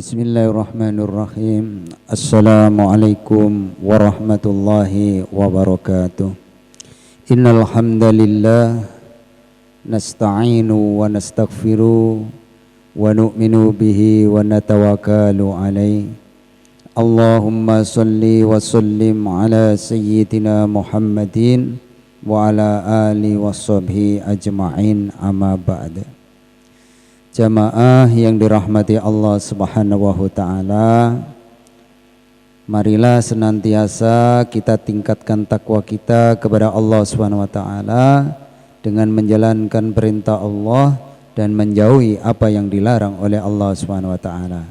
Bismillahirrahmanirrahim. Assalamualaikum warahmatullahi wabarakatuh. Innal hamdalillah nasta'inu wa nastaghfiru wa nu'minu bihi wa natawakkalu alaihi. Allahumma salli wa sallim ala sayyidina Muhammadin wa ala ali wa sahbihi ajma'in, amma ba'd. Jamaah yang dirahmati Allah Subhanahu wa taala, marilah senantiasa kita tingkatkan takwa kita kepada Allah Subhanahu wa taala dengan menjalankan perintah Allah dan menjauhi apa yang dilarang oleh Allah Subhanahu wa taala.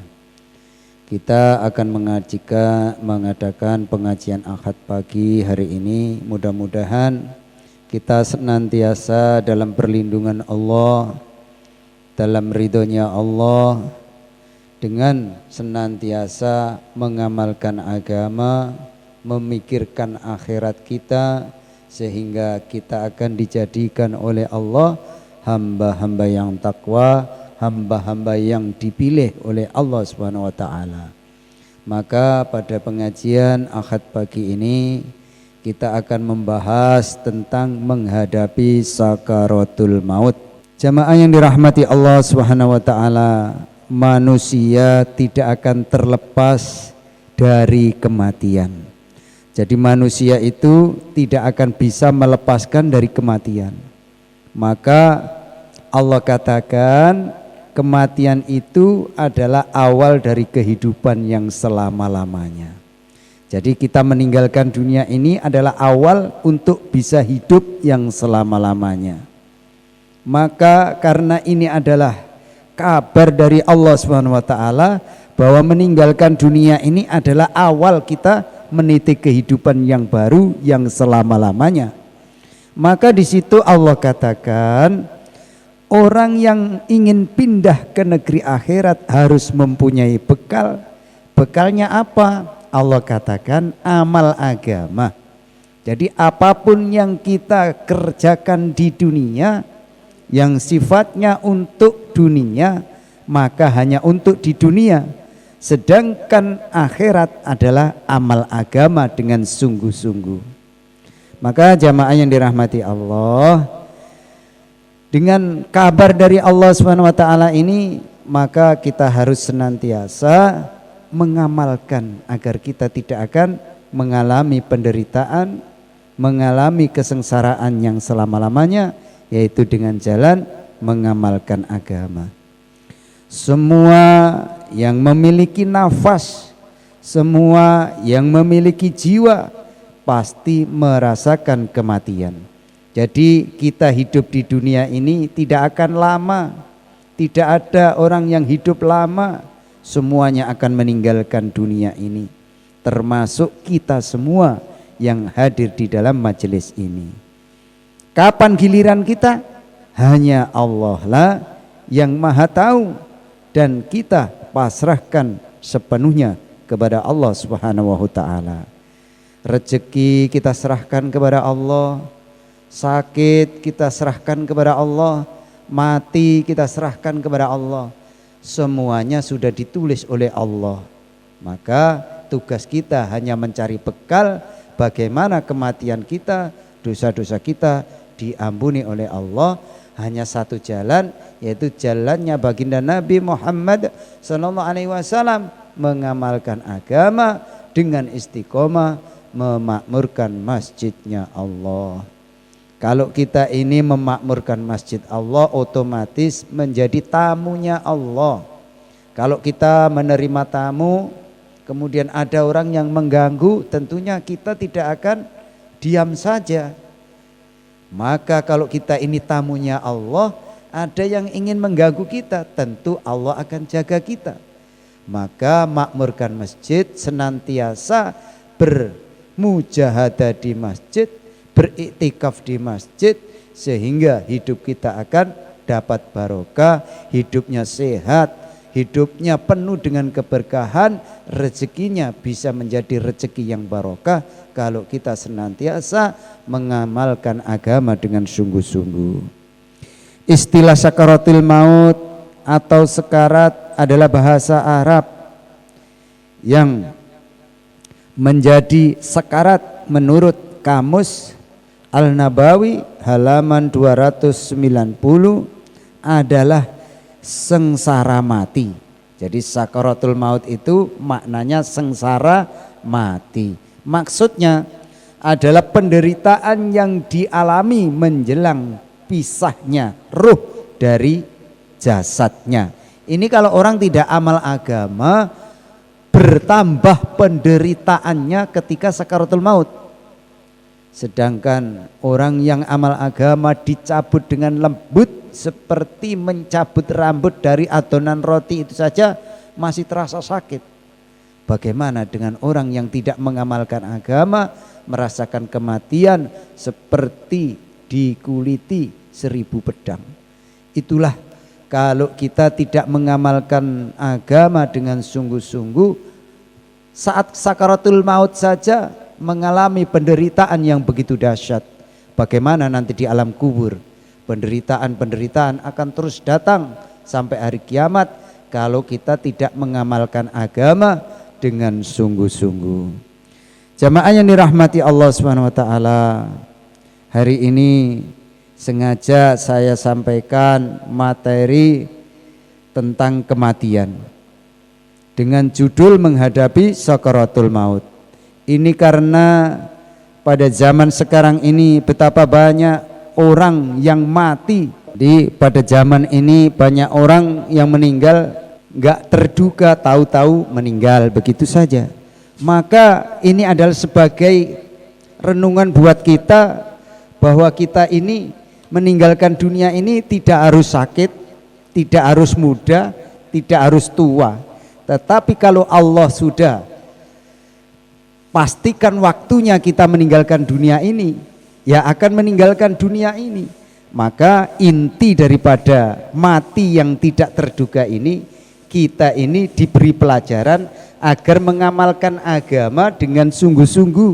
Kita akan mengadakan pengajian Ahad pagi hari ini. Mudah-mudahan kita senantiasa dalam perlindungan Allah, dalam ridhonya Allah, dengan senantiasa mengamalkan agama, memikirkan akhirat kita, sehingga kita akan dijadikan oleh Allah hamba-hamba yang takwa, hamba-hamba yang dipilih oleh Allah Subhanahu wa taala. Maka pada pengajian Ahad pagi ini kita akan membahas tentang menghadapi sakaratul maut. Jamaah yang dirahmati Allah Subhanahu wa taala, manusia tidak akan terlepas dari kematian. Jadi manusia itu tidak akan bisa melepaskan dari kematian. Maka Allah katakan kematian itu adalah awal dari kehidupan yang selama-lamanya. Jadi kita meninggalkan dunia ini adalah awal untuk bisa hidup yang selama-lamanya. Maka karena ini adalah kabar dari Allah Subhanahu wa taala bahwa meninggalkan dunia ini adalah awal kita meniti kehidupan yang baru yang selama-lamanya. Maka di situ Allah katakan orang yang ingin pindah ke negeri akhirat harus mempunyai bekal. Bekalnya apa? Allah katakan amal agama. Jadi apapun yang kita kerjakan di dunia yang sifatnya untuk dunia, maka hanya untuk di dunia. Sedangkan akhirat adalah amal agama dengan sungguh-sungguh. Maka jamaah yang dirahmati Allah, dengan kabar dari Allah Subhanahu wa taala ini, maka kita harus senantiasa mengamalkan agar kita tidak akan mengalami penderitaan, mengalami kesengsaraan yang selama-lamanya, yaitu dengan jalan mengamalkan agama. Semua yang memiliki nafas, semua yang memiliki jiwa pasti merasakan kematian. Jadi kita hidup di dunia ini tidak akan lama. Tidak ada orang yang hidup lama. Semuanya akan meninggalkan dunia ini, termasuk kita semua yang hadir di dalam majelis ini. Kapan giliran kita? Hanya Allah lah yang maha tahu, dan kita pasrahkan sepenuhnya kepada Allah Subhanahu wa taala. Rezeki kita serahkan kepada Allah, sakit kita serahkan kepada Allah, mati kita serahkan kepada Allah. Semuanya sudah ditulis oleh Allah. Maka tugas kita hanya mencari bekal bagaimana kematian kita, dosa-dosa kita diampuni oleh Allah. Hanya satu jalan, yaitu jalannya baginda Nabi Muhammad sallallahu alaihi wasallam, mengamalkan agama dengan istiqomah, memakmurkan masjidnya Allah. Kalau kita ini memakmurkan masjid Allah, otomatis menjadi tamunya Allah. Kalau kita menerima tamu, kemudian ada orang yang mengganggu, tentunya kita tidak akan diam saja. Maka kalau kita ini tamunya Allah, ada yang ingin mengganggu kita, tentu Allah akan jaga kita. Maka makmurkan masjid, senantiasa bermujahadah di masjid, beriktikaf di masjid, sehingga hidup kita akan dapat barokah, hidupnya sehat, hidupnya penuh dengan keberkahan, rezekinya bisa menjadi rezeki yang barokah kalau kita senantiasa mengamalkan agama dengan sungguh-sungguh. Istilah sakaratul maut atau sekarat adalah bahasa Arab yang menjadi sekarat menurut Kamus Al-Nabawi halaman 290 adalah sengsara mati. Jadi sakaratul maut itu maknanya sengsara mati. Maksudnya adalah penderitaan yang dialami menjelang pisahnya ruh dari jasadnya. Ini kalau orang tidak amal agama, bertambah penderitaannya ketika sakaratul maut. Sedangkan orang yang amal agama dicabut dengan lembut seperti mencabut rambut dari adonan roti itu saja masih terasa sakit. Bagaimana dengan orang yang tidak mengamalkan agama, merasakan kematian seperti dikuliti 1000 pedang. Itulah kalau kita tidak mengamalkan agama dengan sungguh-sungguh, saat sakaratul maut saja mengalami penderitaan yang begitu dahsyat. Bagaimana nanti di alam kubur? Penderitaan-penderitaan akan terus datang sampai hari kiamat kalau kita tidak mengamalkan agama dengan sungguh-sungguh. Jamaah yang dirahmati Allah Subhanahu wa taala, hari ini sengaja saya sampaikan materi tentang kematian dengan judul menghadapi sakaratul maut. Ini karena pada zaman sekarang ini betapa banyak orang yang mati. Pada zaman ini banyak orang yang meninggal nggak terduga, tahu-tahu meninggal begitu saja. Maka ini adalah sebagai renungan buat kita bahwa kita ini meninggalkan dunia ini tidak harus sakit, tidak harus muda, tidak harus tua. Tetapi kalau Allah sudah pastikan waktunya kita meninggalkan dunia ini, ya akan meninggalkan dunia ini. Maka inti daripada mati yang tidak terduga ini, kita ini diberi pelajaran agar mengamalkan agama dengan sungguh-sungguh.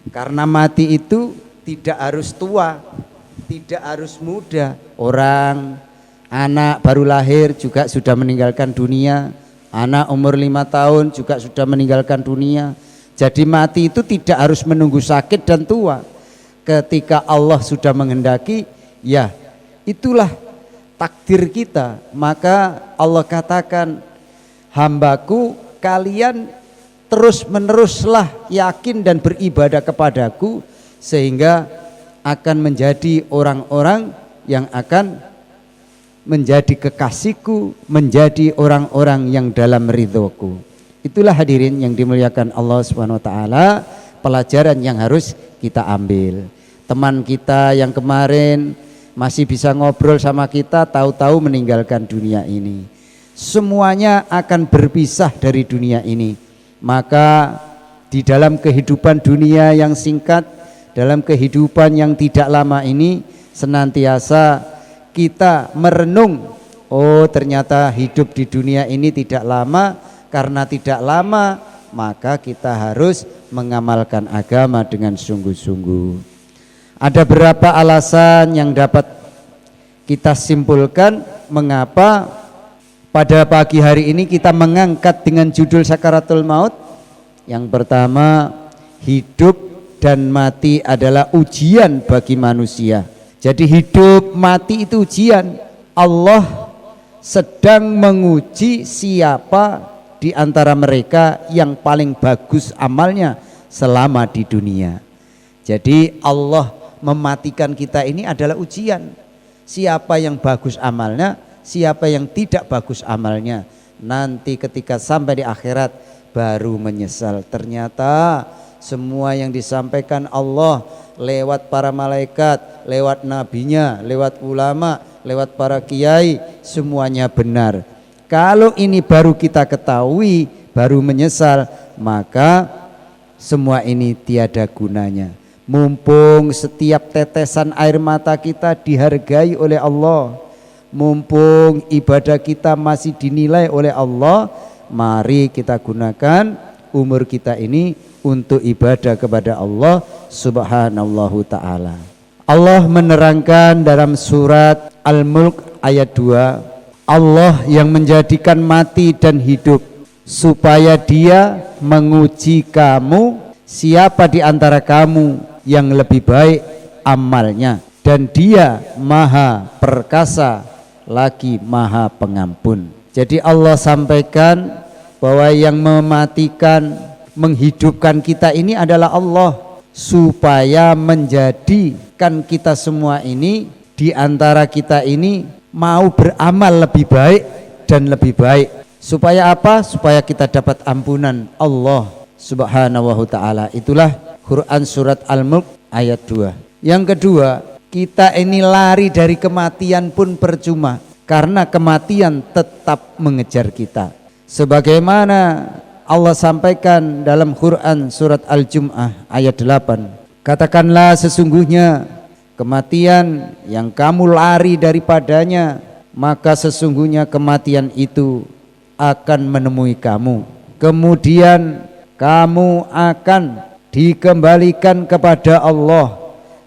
Karena mati itu tidak harus tua, tidak harus muda. Orang anak baru lahir juga sudah meninggalkan dunia, anak umur 5 tahun juga sudah meninggalkan dunia. Jadi mati itu tidak harus menunggu sakit dan tua. Ketika Allah sudah menghendaki, ya itulah takdir kita. Maka Allah katakan, hambaku kalian terus meneruslah yakin dan beribadah kepadaku, sehingga akan menjadi orang-orang yang akan menjadi kekasihku, menjadi orang-orang yang dalam ridhoku. Itulah hadirin yang dimuliakan Allah Subhanahu wa taala, pelajaran yang harus kita ambil. Teman kita yang kemarin masih bisa ngobrol sama kita, tahu-tahu meninggalkan dunia ini. Semuanya akan berpisah dari dunia ini. Maka di dalam kehidupan dunia yang singkat, dalam kehidupan yang tidak lama ini, senantiasa kita merenung, oh ternyata hidup di dunia ini tidak lama. Karena tidak lama, maka kita harus mengamalkan agama dengan sungguh-sungguh. Ada berapa alasan yang dapat kita simpulkan mengapa pada pagi hari ini kita mengangkat dengan judul sakaratul maut. Yang pertama, hidup dan mati adalah ujian bagi manusia. Jadi hidup mati itu ujian. Allah sedang menguji siapa di antara mereka yang paling bagus amalnya selama di dunia. Jadi Allah mematikan kita ini adalah ujian. Siapa yang bagus amalnya, siapa yang tidak bagus amalnya. Nanti ketika sampai di akhirat baru menyesal. Ternyata semua yang disampaikan Allah lewat para malaikat, lewat nabinya, lewat ulama, lewat para kiai, semuanya benar. Kalau ini baru kita ketahui, baru menyesal, maka semua ini tiada gunanya. Mumpung setiap tetesan air mata kita dihargai oleh Allah, mumpung ibadah kita masih dinilai oleh Allah, mari kita gunakan umur kita ini untuk ibadah kepada Allah Subhanahu ta'ala. Allah menerangkan dalam surat Al-Mulk ayat 2, Allah yang menjadikan mati dan hidup supaya dia menguji kamu siapa di antara kamu yang lebih baik amalnya, dan dia maha perkasa lagi maha pengampun. Jadi Allah sampaikan bahwa yang mematikan, menghidupkan kita ini adalah Allah, supaya menjadikan kita semua ini, di antara kita ini mau beramal lebih baik dan lebih baik. Supaya apa? Supaya kita dapat ampunan Allah Subhanahu wa ta'ala. Itulah Quran surat Al-Mulk ayat 2. Yang kedua, kita ini lari dari kematian pun percuma, karena kematian tetap mengejar kita. Sebagaimana Allah sampaikan dalam Quran surat Al-Jum'ah ayat 8. Katakanlah sesungguhnya kematian yang kamu lari daripadanya, maka sesungguhnya kematian itu akan menemui kamu. Kemudian kamu akan dikembalikan kepada Allah,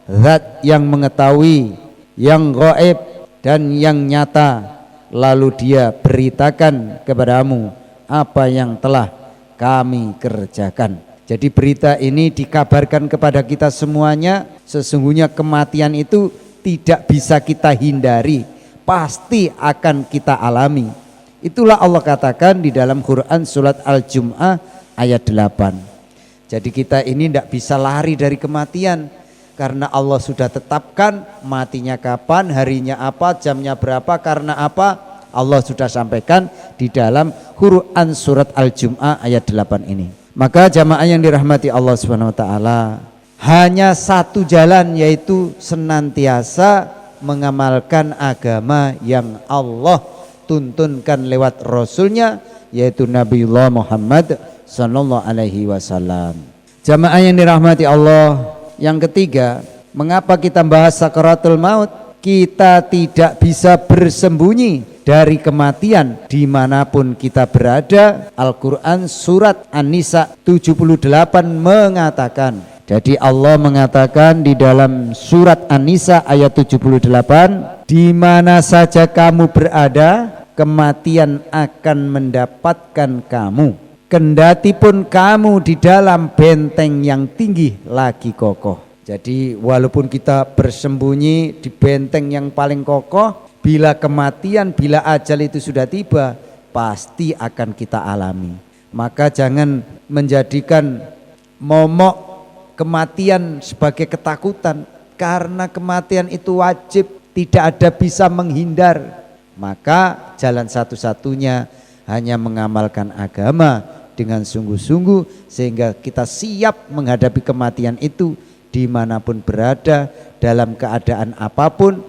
Zat yang mengetahui yang gaib dan yang nyata, lalu dia beritakan kepadamu apa yang telah kami kerjakan. Jadi berita ini dikabarkan kepada kita semuanya, sesungguhnya kematian itu tidak bisa kita hindari, pasti akan kita alami. Itulah Allah katakan di dalam Quran surat Al-Jum'ah ayat 8. Jadi kita ini tidak bisa lari dari kematian, karena Allah sudah tetapkan matinya kapan, harinya apa, jamnya berapa, karena apa, Allah sudah sampaikan di dalam Quran surat Al-Jum'ah ayat 8 ini. Maka jamaah yang dirahmati Allah Subhanahu wa taala, hanya satu jalan, yaitu senantiasa mengamalkan agama yang Allah tuntunkan lewat Rasulnya, yaitu Nabiullah Muhammad sallallahu alaihi wasallam. Jamaah yang dirahmati Allah, yang ketiga, mengapa kita bahas sakaratul maut? Kita tidak bisa bersembunyi dari kematian dimanapun kita berada. Al-Quran surat An-Nisa 78 mengatakan, jadi Allah mengatakan di dalam surat An-Nisa ayat 78, di mana saja kamu berada, kematian akan mendapatkan kamu, kendati pun kamu di dalam benteng yang tinggi lagi kokoh. Jadi walaupun kita bersembunyi di benteng yang paling kokoh, bila kematian, bila ajal itu sudah tiba, pasti akan kita alami. Maka jangan menjadikan momok kematian sebagai ketakutan, karena kematian itu wajib, tidak ada bisa menghindar. Maka jalan satu-satunya hanya mengamalkan agama dengan sungguh-sungguh, sehingga kita siap menghadapi kematian itu dimanapun berada, dalam keadaan apapun,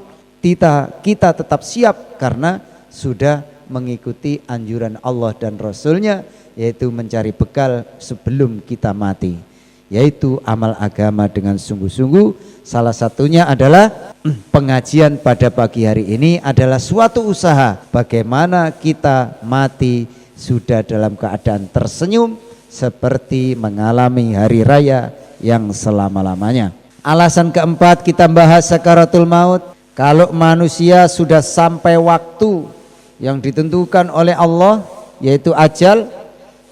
kita tetap siap, karena sudah mengikuti anjuran Allah dan Rasulnya, yaitu mencari bekal sebelum kita mati, yaitu amal agama dengan sungguh-sungguh. Salah satunya adalah pengajian pada pagi hari ini adalah suatu usaha bagaimana kita mati sudah dalam keadaan tersenyum, seperti mengalami hari raya yang selama-lamanya. Alasan keempat kita bahas sakaratul maut, kalau manusia sudah sampai waktu yang ditentukan oleh Allah, yaitu ajal,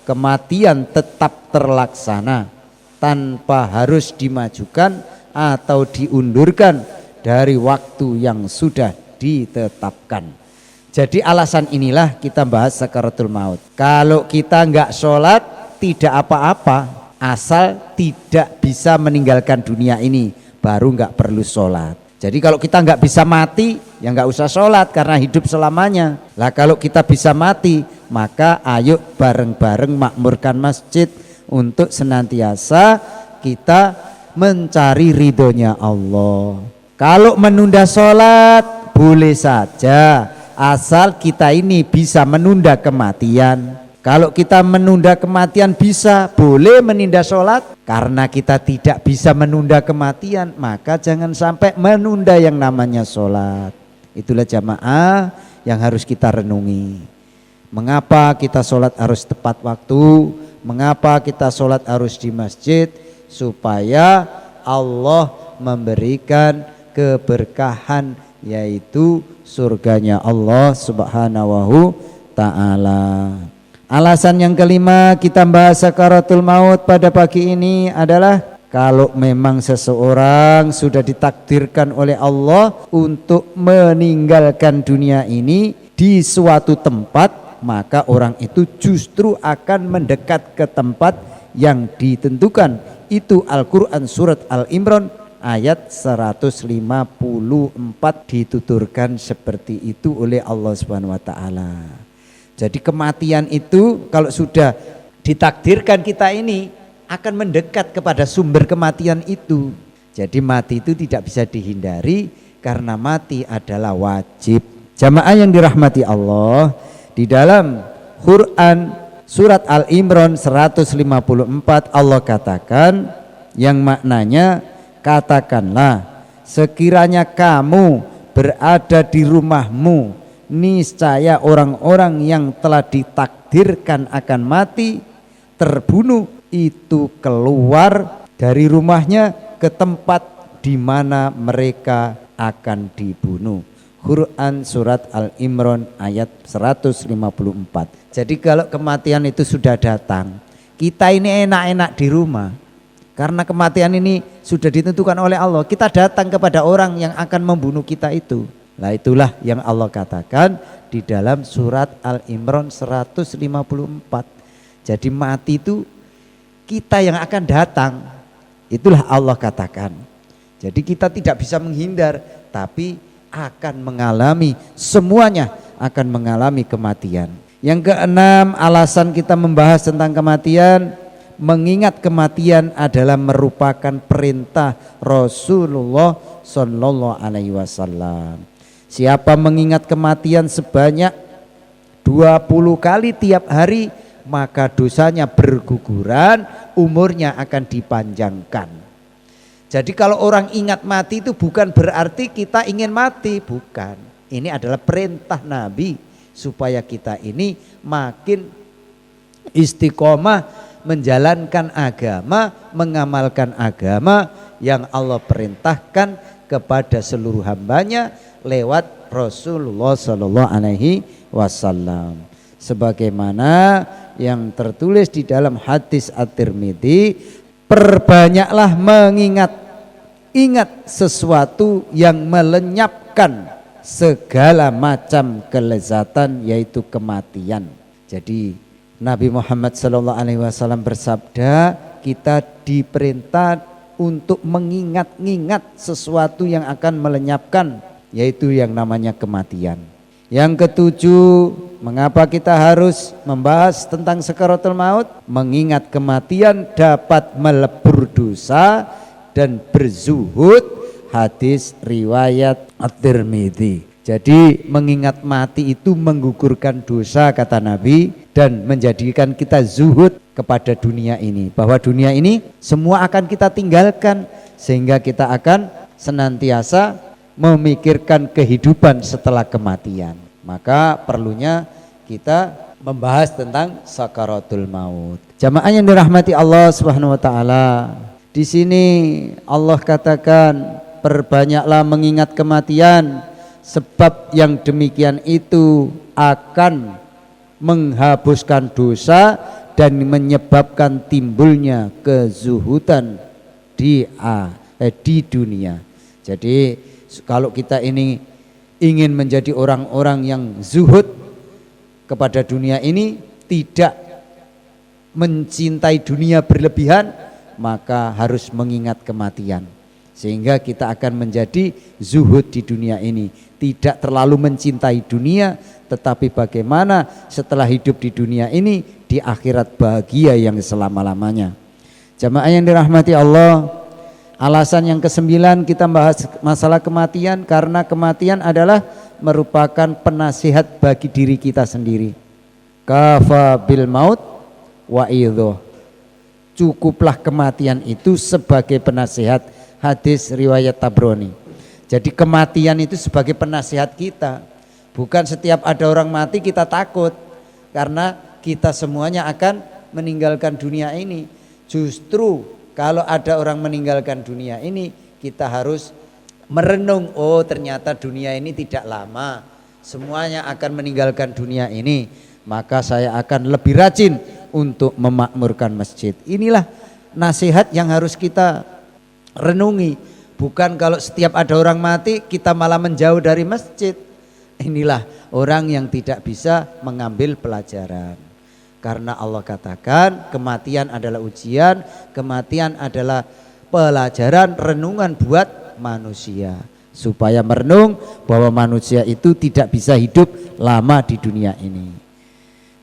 kematian tetap terlaksana tanpa harus dimajukan atau diundurkan dari waktu yang sudah ditetapkan. Jadi alasan inilah kita bahas sakaratul maut. Kalau kita enggak sholat tidak apa-apa, asal tidak bisa meninggalkan dunia ini, baru enggak perlu sholat. Jadi kalau kita enggak bisa mati, ya enggak usah sholat, karena hidup selamanya. Lah kalau kita bisa mati, maka ayo bareng-bareng makmurkan masjid untuk senantiasa kita mencari ridhonya Allah. Kalau menunda sholat boleh saja, asal kita ini bisa menunda kematian. Kalau kita menunda kematian bisa, boleh menunda sholat. Karena kita tidak bisa menunda kematian, maka jangan sampai menunda yang namanya sholat. Itulah jamaah yang harus kita renungi. Mengapa kita sholat harus tepat waktu? Mengapa kita sholat harus di masjid? Supaya Allah memberikan keberkahan, yaitu surganya Allah Subhanahu wa ta'ala. Alasan yang kelima kita bahas sakaratul maut pada pagi ini adalah kalau memang seseorang sudah ditakdirkan oleh Allah untuk meninggalkan dunia ini di suatu tempat, maka orang itu justru akan mendekat ke tempat yang ditentukan. Itu Al-Quran surat Al-Imran ayat 154 dituturkan seperti itu oleh Allah Subhanahu wa taala. Jadi kematian itu kalau sudah ditakdirkan kita ini akan mendekat kepada sumber kematian itu. Jadi mati itu tidak bisa dihindari karena mati adalah wajib. Jamaah yang dirahmati Allah, di dalam Quran surat Al-Imran 154 Allah katakan yang maknanya, katakanlah sekiranya kamu berada di rumahmu, niscaya orang-orang yang telah ditakdirkan akan mati terbunuh itu keluar dari rumahnya ke tempat di mana mereka akan dibunuh. Quran surat Al-Imran ayat 154. Jadi kalau kematian itu sudah datang, kita ini enak-enak di rumah. Karena kematian ini sudah ditentukan oleh Allah, kita datang kepada orang yang akan membunuh kita itu. Nah itulah yang Allah katakan di dalam surat Al-Imran 154. Jadi mati itu kita yang akan datang. Itulah Allah katakan. Jadi kita tidak bisa menghindar, tapi akan mengalami, semuanya akan mengalami kematian. Yang keenam, alasan kita membahas tentang kematian, mengingat kematian adalah merupakan perintah Rasulullah Sallallahu Alaihi Wasallam. Siapa mengingat kematian sebanyak 20 kali tiap hari, maka dosanya berguguran, umurnya akan dipanjangkan. Jadi kalau orang ingat mati itu bukan berarti kita ingin mati, bukan. Ini adalah perintah Nabi supaya kita ini makin istiqomah menjalankan agama, mengamalkan agama yang Allah perintahkan kepada seluruh hambanya lewat Rasulullah Sallallahu Alaihi Wasallam. Sebagaimana yang tertulis di dalam hadis At-Tirmidzi, perbanyaklah ingat sesuatu yang melenyapkan segala macam kelezatan, yaitu kematian. Jadi Nabi Muhammad Sallallahu Alaihi Wasallam bersabda, kita diperintah untuk mengingat-ingat sesuatu yang akan melenyapkan, yaitu yang namanya kematian. Yang ketujuh, mengapa kita harus membahas tentang sakaratul maut? Mengingat kematian dapat melebur dosa dan berzuhud, hadis riwayat At-Tirmidzi. Jadi mengingat mati itu menggugurkan dosa kata Nabi, dan menjadikan kita zuhud kepada dunia ini, bahwa dunia ini semua akan kita tinggalkan, sehingga kita akan senantiasa memikirkan kehidupan setelah kematian. Maka perlunya kita membahas tentang sakaratul maut. Jamaah yang dirahmati Allah Subhanahu wa taala, di sini Allah katakan, perbanyaklah mengingat kematian, sebab yang demikian itu akan menghapuskan dosa dan menyebabkan timbulnya kezuhudan di dunia. Jadi kalau kita ini ingin menjadi orang-orang yang zuhud kepada dunia ini, tidak mencintai dunia berlebihan, maka harus mengingat kematian, sehingga kita akan menjadi zuhud di dunia ini, tidak terlalu mencintai dunia, tetapi bagaimana setelah hidup di dunia ini, di akhirat bahagia yang selama-lamanya. Jamaah yang dirahmati Allah, alasan yang ke-9 kita bahas masalah kematian, karena kematian adalah merupakan penasihat bagi diri kita sendiri. Kafa bil maut wa idho, cukuplah kematian itu sebagai penasihat, hadis riwayat Tabrani. Jadi kematian itu sebagai penasihat kita, bukan setiap ada orang mati kita takut, karena kita semuanya akan meninggalkan dunia ini. Justru kalau ada orang meninggalkan dunia ini, kita harus merenung, oh ternyata dunia ini tidak lama, semuanya akan meninggalkan dunia ini. maka saya akan lebih rajin untuk memakmurkan masjid. Inilah nasihat yang harus kita renungi. Bukan kalau setiap ada orang mati kita malah menjauh dari masjid. Inilah orang yang tidak bisa mengambil pelajaran. Karena Allah katakan kematian adalah ujian, kematian adalah pelajaran, renungan buat manusia. Supaya merenung bahwa manusia itu tidak bisa hidup lama di dunia ini.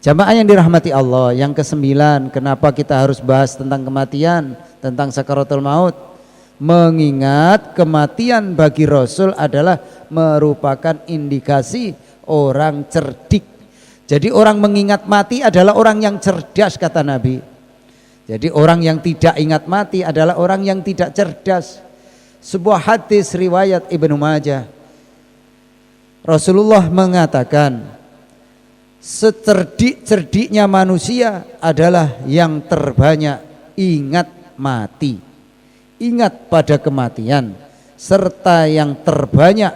Jamaah yang dirahmati Allah, yang ke-9, kenapa kita harus bahas tentang kematian, tentang sakaratul maut? Mengingat kematian bagi Rasul adalah merupakan indikasi orang cerdik. Jadi orang mengingat mati adalah orang yang cerdas, kata Nabi. Jadi orang yang tidak ingat mati adalah orang yang tidak cerdas. Sebuah hadis riwayat Ibnu Majah, Rasulullah mengatakan, secerdik-cerdiknya manusia adalah yang terbanyak ingat mati, ingat pada kematian, serta yang terbanyak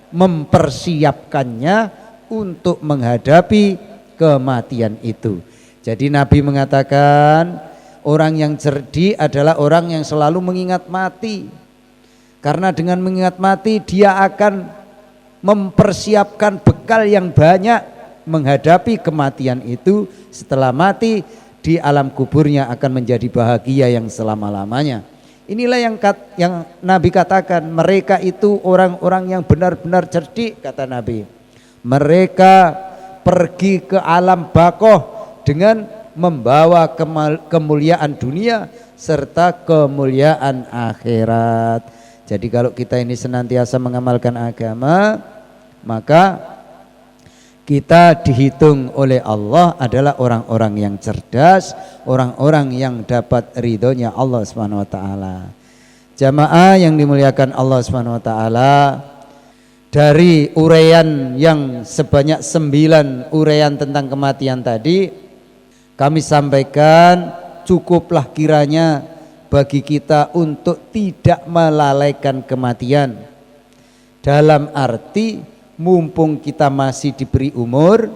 mempersiapkannya untuk menghadapi kematian itu. Jadi Nabi mengatakan orang yang cerdik adalah orang yang selalu mengingat mati. Karena dengan mengingat mati dia akan mempersiapkan bekal yang banyak menghadapi kematian itu. Setelah mati di alam kuburnya akan menjadi bahagia yang selama-lamanya. Inilah yang Nabi katakan, mereka itu orang-orang yang benar-benar cerdik, kata Nabi. Mereka pergi ke alam bakoh dengan membawa kemuliaan dunia serta kemuliaan akhirat. Jadi kalau kita ini senantiasa mengamalkan agama, maka kita dihitung oleh Allah adalah orang-orang yang cerdas, orang-orang yang dapat ridhonya Allah Subhanahu wa taala. Jamaah yang dimuliakan Allah Subhanahu wa taala, dari uraian yang sebanyak 9 uraian tentang kematian tadi, kami sampaikan cukuplah kiranya bagi kita untuk tidak melalaikan kematian. Dalam arti mumpung kita masih diberi umur,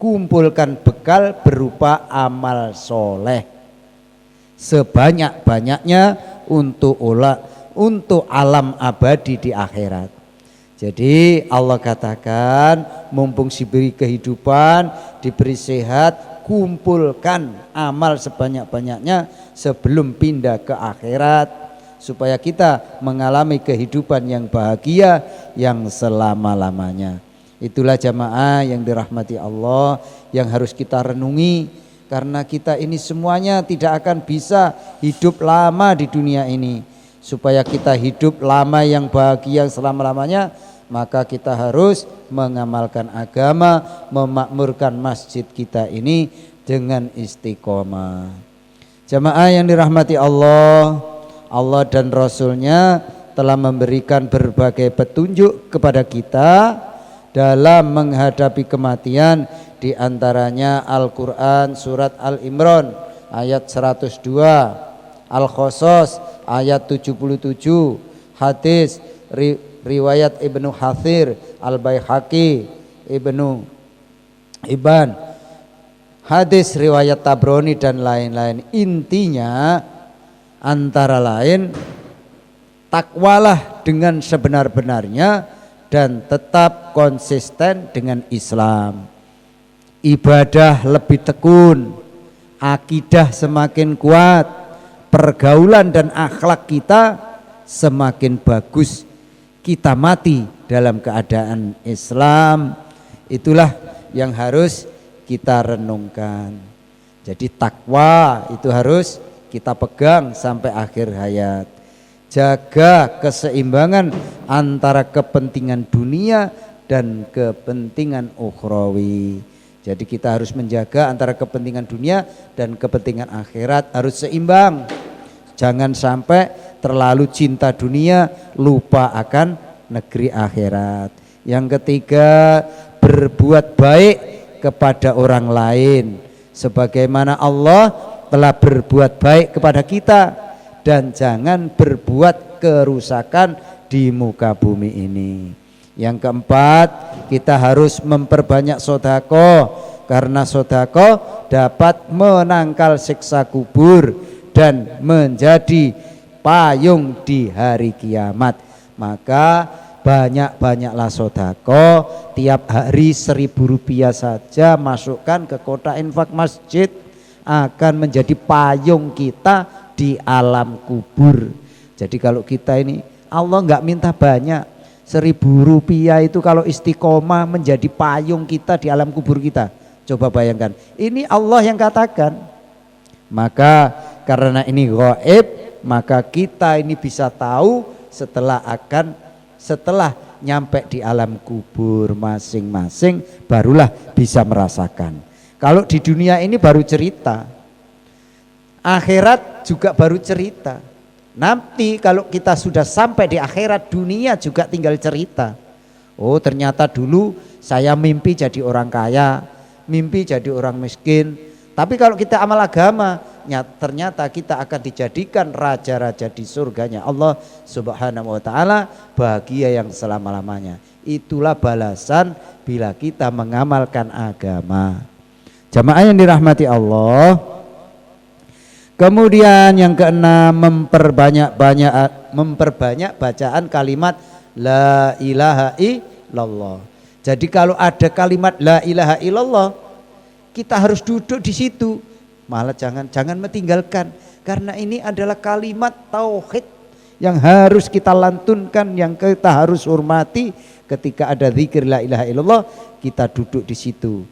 kumpulkan bekal berupa amal soleh sebanyak-banyaknya untuk alam abadi di akhirat. Jadi Allah katakan mumpung diberi kehidupan, diberi sehat, kumpulkan amal sebanyak-banyaknya sebelum pindah ke akhirat, supaya kita mengalami kehidupan yang bahagia yang selama-lamanya. Itulah jamaah yang dirahmati Allah yang harus kita renungi, karena kita ini semuanya tidak akan bisa hidup lama di dunia ini. Supaya kita hidup lama yang bahagia selama-lamanya, maka kita harus mengamalkan agama, memakmurkan masjid kita ini dengan istiqomah. Jamaah yang dirahmati Allah, Allah dan Rasulnya telah memberikan berbagai petunjuk kepada kita dalam menghadapi kematian. Di antaranya Al-Quran surat Al-Imran ayat 102, Al-Qasas ayat 77, hadis riwayat Ibnu Hathir, Al-Baihaqi, Ibnu Ibn, hadis riwayat Tabrani dan lain-lain. Intinya antara lain, takwalah dengan sebenar-benarnya dan tetap konsisten dengan Islam. Ibadah lebih tekun, akidah semakin kuat, pergaulan dan akhlak kita semakin bagus. Kita mati dalam keadaan Islam. Itulah yang harus kita renungkan. Jadi takwa itu harus kita pegang sampai akhir hayat. Jaga keseimbangan antara kepentingan dunia dan kepentingan ukhrawi. Jadi kita harus menjaga antara kepentingan dunia dan kepentingan akhirat, harus seimbang. Jangan sampai terlalu cinta dunia, lupa akan negeri akhirat. Yang ketiga, berbuat baik kepada orang lain sebagaimana Allah telah berbuat baik kepada kita, dan jangan berbuat kerusakan di muka bumi ini. Yang keempat, kita harus memperbanyak sedekah karena sodako dapat menangkal siksa kubur dan menjadi payung di hari kiamat. Maka banyak-banyaklah sodako, tiap hari 1.000 rupiah saja masukkan ke kotak infak masjid, akan menjadi payung kita di alam kubur. Jadi kalau kita ini, Allah nggak minta banyak, 1.000 rupiah itu kalau istiqomah menjadi payung kita di alam kubur kita. Coba bayangkan, ini Allah yang katakan. Maka karena ini gaib, maka kita ini bisa tahu setelah nyampe di alam kubur masing-masing, barulah bisa merasakan. Kalau di dunia ini baru cerita, akhirat juga baru cerita. Nanti kalau kita sudah sampai di akhirat, dunia juga tinggal cerita. Oh, ternyata dulu saya mimpi jadi orang kaya, mimpi jadi orang miskin. Tapi kalau kita amal agama, ternyata kita akan dijadikan raja-raja di surganya Allah Subhanahu wa ta'ala, bahagia yang selama-lamanya. Itulah balasan bila kita mengamalkan agama. Jamaah yang dirahmati Allah. Kemudian yang keenam, memperbanyak bacaan kalimat la ilaha illallah. Jadi kalau ada kalimat la ilaha illallah, kita harus duduk di situ. Malah jangan meninggalkan, karena ini adalah kalimat tauhid yang harus kita lantunkan, yang kita harus hormati. Ketika ada zikir la ilaha illallah, kita duduk di situ.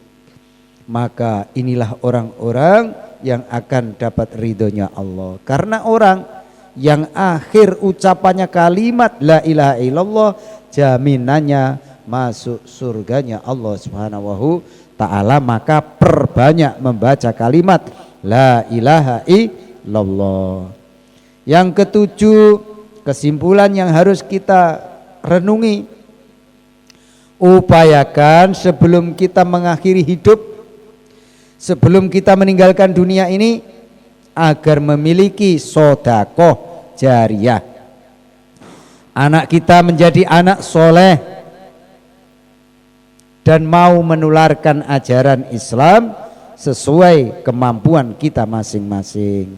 Maka inilah orang-orang yang akan dapat ridhonya Allah. Karena orang yang akhir ucapannya kalimat la ilaha illallah, jaminannya masuk surganya Allah Subhanahu ta'ala. Maka perbanyak membaca kalimat la ilaha illallah. Yang ketujuh, kesimpulan yang harus kita renungi, upayakan sebelum kita mengakhiri hidup, sebelum kita meninggalkan dunia ini, agar memiliki sodakoh jariyah. Anak kita menjadi anak soleh dan mau menularkan ajaran Islam sesuai kemampuan kita masing-masing.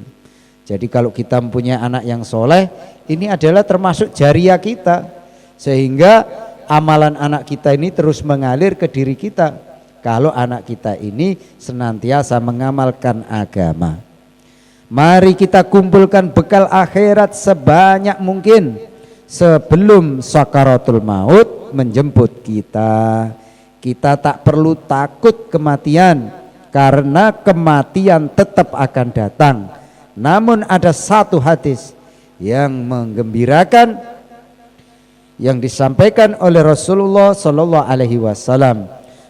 Jadi kalau kita mempunyai anak yang soleh, ini adalah termasuk jariyah kita, sehingga amalan anak kita ini terus mengalir ke diri kita. Kalau anak kita ini senantiasa mengamalkan agama. Mari kita kumpulkan bekal akhirat sebanyak mungkin sebelum sakaratul maut menjemput kita. Kita tak perlu takut kematian, karena kematian tetap akan datang. Namun ada satu hadis yang menggembirakan yang disampaikan oleh Rasulullah Sallallahu Alaihi Wasallam.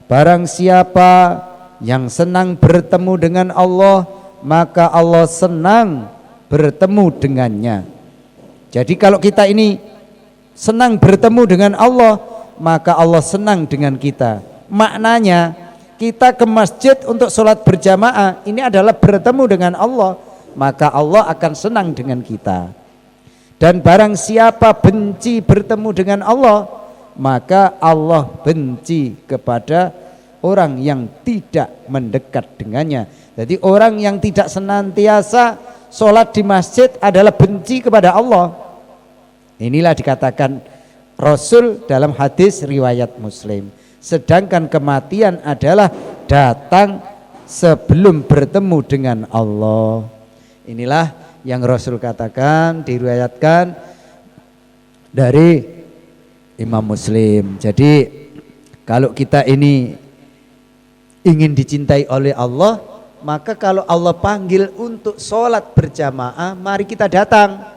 Barang siapa yang senang bertemu dengan Allah, maka Allah senang bertemu dengannya. Jadi kalau kita ini senang bertemu dengan Allah, maka Allah senang dengan kita. Maknanya kita ke masjid untuk sholat berjamaah, ini adalah bertemu dengan Allah, maka Allah akan senang dengan kita. Dan barang siapa benci bertemu dengan Allah, maka Allah benci kepada orang yang tidak mendekat dengannya. Jadi orang yang tidak senantiasa sholat di masjid adalah benci kepada Allah. Inilah dikatakan Rasul dalam hadis riwayat Muslim. Sedangkan kematian adalah datang sebelum bertemu dengan Allah. Inilah yang Rasul katakan, diriwayatkan dari Imam Muslim. Jadi kalau kita ini ingin dicintai oleh Allah, maka kalau Allah panggil untuk sholat berjamaah, mari kita datang.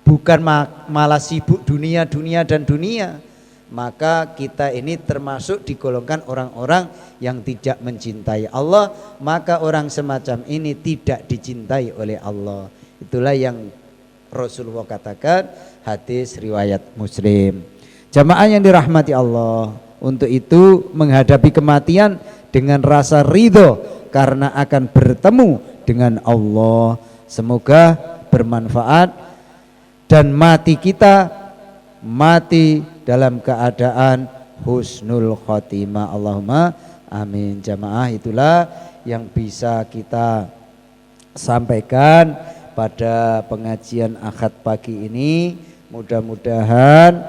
Bukan malah sibuk dunia dan dunia. Maka kita ini termasuk digolongkan orang-orang yang tidak mencintai Allah. Maka orang semacam ini tidak dicintai oleh Allah. Itulah yang Rasulullah katakan, hadis riwayat Muslim. Jamaah yang dirahmati Allah, untuk itu menghadapi kematian dengan rasa ridho karena akan bertemu dengan Allah. Semoga bermanfaat dan mati kita mati dalam keadaan husnul khotimah. Allahumma Amin. Jamaah, itulah yang bisa kita sampaikan pada pengajian Ahad pagi ini. Mudah-mudahan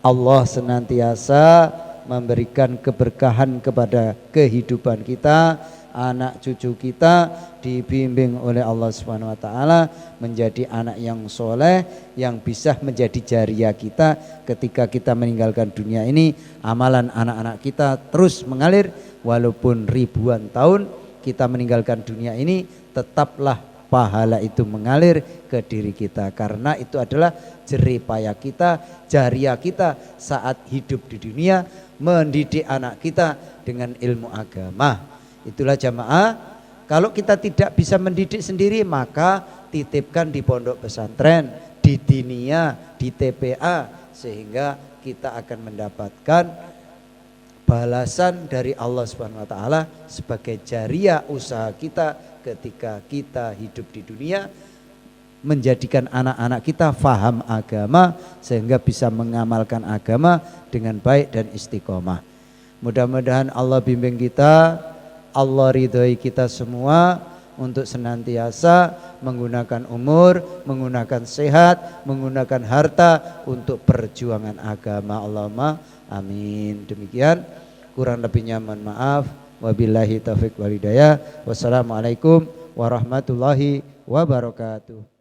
Allah senantiasa memberikan keberkahan kepada kehidupan kita, anak cucu kita dibimbing oleh Allah Subhanahu wa taala menjadi anak yang soleh, yang bisa menjadi jariah kita ketika kita meninggalkan dunia ini. Amalan anak-anak kita terus mengalir walaupun ribuan tahun kita meninggalkan dunia ini, tetaplah pahala itu mengalir ke diri kita, karena itu adalah jerih payah kita, jariah kita saat hidup di dunia, mendidik anak kita dengan ilmu agama. Itulah jamaah, kalau kita tidak bisa mendidik sendiri maka titipkan di pondok pesantren, di dinia, di TPA, sehingga kita akan mendapatkan balasan dari Allah Subhanahu wa taala sebagai jariah usaha kita ketika kita hidup di dunia, menjadikan anak-anak kita faham agama sehingga bisa mengamalkan agama dengan baik dan istiqomah. Mudah-mudahan Allah bimbing kita, Allah ridhoi kita semua untuk senantiasa menggunakan umur, menggunakan sehat, menggunakan harta untuk perjuangan agama. Allahumma amin. Demikian, kurang lebihnya mohon maaf. Wabillahi taufiq wal hidayah. Wassalamualaikum warahmatullahi wabarakatuh.